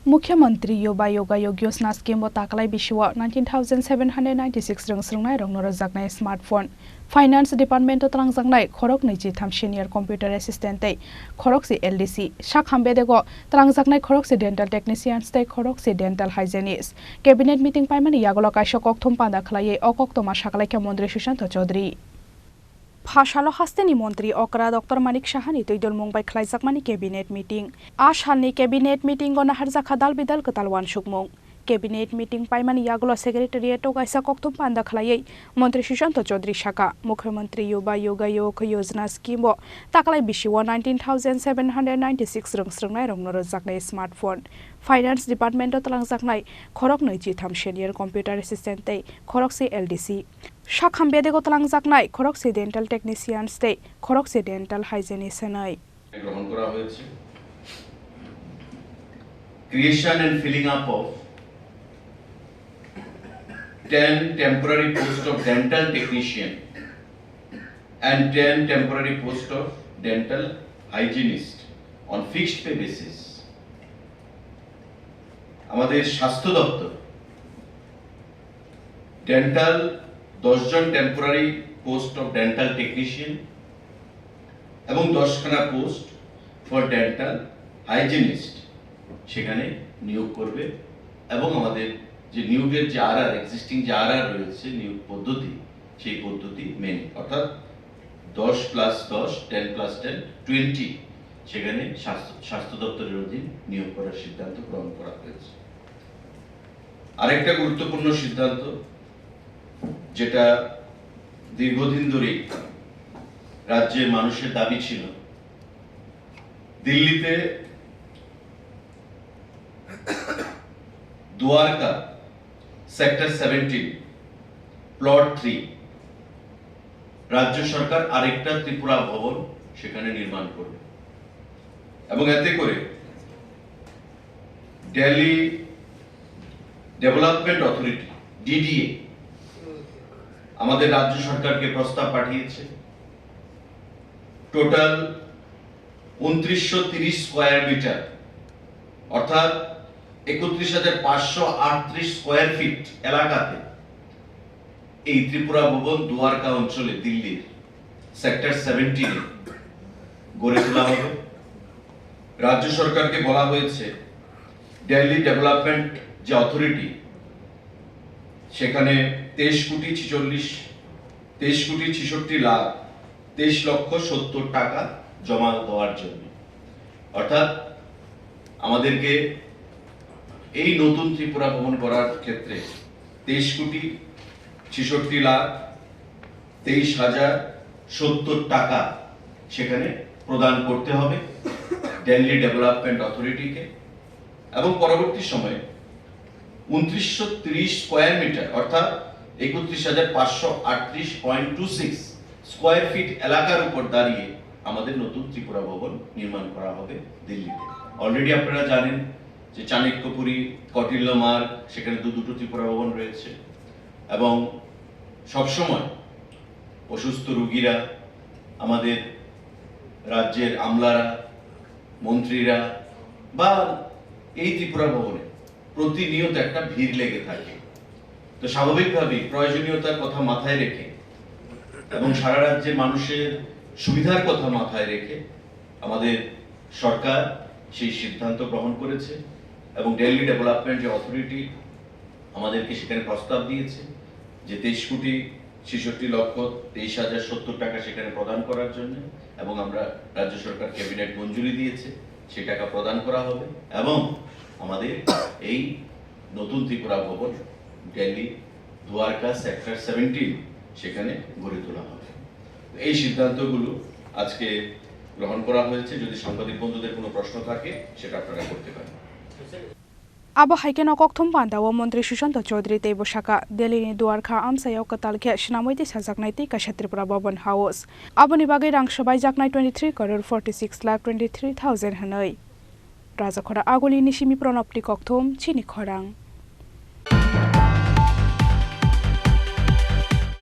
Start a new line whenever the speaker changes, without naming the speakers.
मुख्यमंत्री युवा योजना स्कीम ताकलाय बिशुआ 19,796 रंग स्रंगनाय रंग नरजाकनाय स्मार्टफोन फाइनेंस डिपार्टमेंट त्लांगजाकनाय खरक 23 सीनियर कंप्यूटर असिस्टेंट खरक से LDC शाखामबेदेगो त्लांगजाकनाय खरक से डेंटल टेक्निशियन्स खरक से डेंटल हाइजिनिस्ट कैबिनेट मीटिंग पाइमानि यागलो काइसो कक्थम पांदा खलायै अकक्तमा शाखालाय मंत्री सुशांत चौधरी भाषालो हास्तेनि मंत्री अकरा डॉक्टर मानिक साहानि तैदल मुंबाई खलायजाकमानि कैबिनेट मीटिंग आसालनि कैबिनेट मीटिंग गना हारजाखा दाल बिदाल कतालवान सुकमुं कैबिनेट मीटिंग पाइमानि यागलो सेक्रेटारिएट गाइसा कक्थम पांदा खलायै मंत्री सुशांत चौधरी शाखा मुख्यमंत्री युवा योजना स्कीम ताकलाय बिशिवा 19,796 रंग स्रंगनाय रंग नरजाकनाय स्मार्टफोन फाइनेंस डिपार्टमेंट त्लांगजाकनाय खरक 23 सीनियर कंप्यूटर असिस्टेंट खरक से LDC शाखामबेदेगो त्लांगजाकनाय खरक से डेंटल टेक्निशियन्स खरक से डेंटल हाइजिनिस्ट नै
গ্রহণ করা হয়েছে creation and filling up of 10 temporary posts of dental technician and 10 temporary posts of dental hygienist on fixed pay basis আমাদের স্বাস্থ্য দপ্তর ডেন্টাল 10 জন temporary post of dental technician এবং 10 খানা পোস্ট ফর ডেন্টাল হাইজিনিস্ট সেখানে নিয়োগ করবে এবং আমাদের যে নিয়োগের যে আরআর এক্সিস্টিং যে আরআর রয়েছে নিয়োগ পদ্ধতি সেই পদ্ধতি মেনে অর্থাৎ 10 + 10 10 + 10 20 সেখানে স্বাস্থ্য দপ্তরের অধীন নিয়োগ করার সিদ্ধান্ত গ্রহণ করা হয়েছে আরেকটা গুরুত্বপূর্ণ সিদ্ধান্ত যেটা দীর্ঘদিন ধরে রাজ্যের মানুষের দাবি ছিল দিল্লিতে দ্বারকা সেক্টর 17 প্লট 3 রাজ্য সরকার আরেকটা ত্রিপুরা ভবন সেখানে নির্মাণ করবে এবং এতে করে দিল্লি ডেভেলপমেন্ট অথরিটি DDA আমাদের রাজ্য সরকারকে প্রস্তাব পাঠিয়েছে টোটাল 2930 স্কয়ার মিটার অর্থাৎ 31,538 স্কয়ার ফিট এলাকাতে এই ত্রিপুরা ভবন দ্বারকা অঞ্চলে দিল্লির সেক্টর 17 এ গড়ে তোলা হবে রাজ্য সরকারকে বলা হয়েছে দিল্লি ডেভেলপমেন্ট যে অথরিটি সেখানে 23,66,70,000 টাকা জমা দেওয়ার জন্য অর্থাৎ আমাদেরকে এই নতুন ত্রিপুরা ভবন করার ক্ষেত্রে 23,66,23,070 টাকা সেখানে প্রদান করতে হবে দিল্লি ডেভেলপমেন্ট অথরিটিকে এবং পরবর্তী সময়ে 2930 স্কয়ার মিটার অর্থাৎ 31,538.26 স্কয়ার ফিট এলাকার উপর দাঁড়িয়ে আমাদের নতুন ত্রিপুরা ভবন নির্মাণ করা হবে দিল্লিতে অলরেডি আপনারা জানেন যে চাণক্যপুরী কটিল্য মার্গ সেখানে দুটো ত্রিপুরা ভবন রয়েছে এবং সব সময় অসুস্থ রোগীরা আমাদের রাজ্যের আমলারা মন্ত্রীরা বা এই ত্রিপুরা ভবনে প্রতিনিয়ত একটা ভিড় লেগে থাকে তো স্বাভাবিকভাবেই প্রয়োজনীয়তার কথা মাথায় রেখে এবং সারা রাজ্যের মানুষের সুবিধার কথা মাথায় রেখে আমাদের সরকার সেই সিদ্ধান্ত গ্রহণ করেছে এবং দিল্লি ডেভেলপমেন্ট যে অথরিটি আমাদেরকে সেখানে প্রস্তাব দিয়েছে যে 23,66,23,070 টাকা সেখানে প্রদান করার জন্য এবং আমরা রাজ্য সরকার ক্যাবিনেট মঞ্জুরি দিয়েছে সেই টাকা প্রদান করা হবে এবং আমাদের এই নতুন ত্রিপুরা ভবন দিল্লি দ্বারকা সেক্টর 17 সেখানে গড়ে তোলা হবে এই সিদ্ধান্তগুলো আজকে গ্রহণ করা হয়েছে যদি সাংবাদিক বন্ধুদের কোনো প্রশ্ন থাকে সেটা আপনারা করতে পারেন
Abo haiken okokthum pandawo Mantri Sushant Chaudhary teibo shaka Delhi ni Dwarka amsayaw katalkhe shinamoiti sajaknai tei kasha Tripura Bhavan House. Aboni bagai rang sabai jaknai 23 crore 46,23,000 hanai. Raja Khora agoli nishimi pronopti kokthum Chini Khorang.